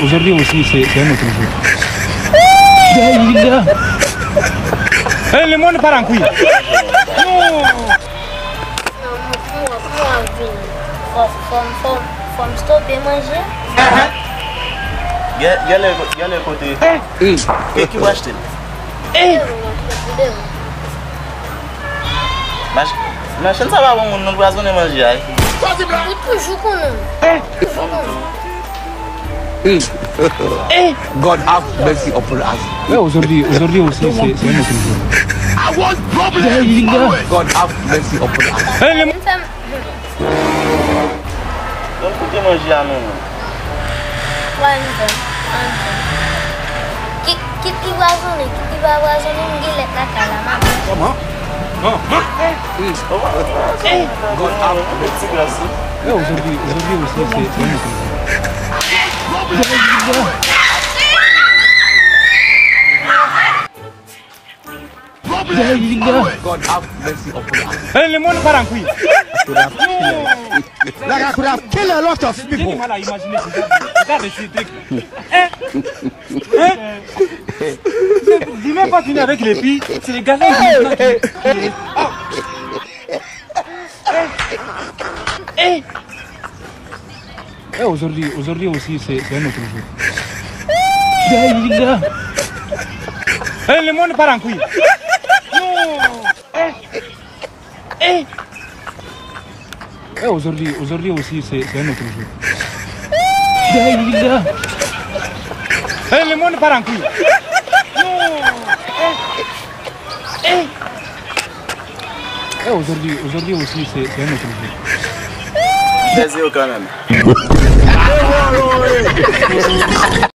Aujourd'hui aussi, c'est un autre jour. Le monde part en couille. Faut me stopper manger. Il y a le côté. Qu'est-ce que tu vas acheter? Mais je ne sais pas si on ne peut pas manger. God have mercy upon us. Aujourd'hui aussi, c'est un autre jour. I want problems. God have mercy upon us. Donc, tu manger à nous. Comment? God have mercy. Aujourd'hui aussi, c'est un autre jour. God have mercy upon us. Le monde part en couille. Like I could have killed a lot of J'ai du people. mal à imaginer ça. Regarde ces trucs. Dis même pas finir avec les filles, c'est les garçons qui aujourd'hui aussi, c'est un autre jour. Le monde part en couille. Aujourd'hui aussi, c'est un autre jour. Le monde part en couille. Aujourd'hui aussi, c'est un autre jour. C'est quand même.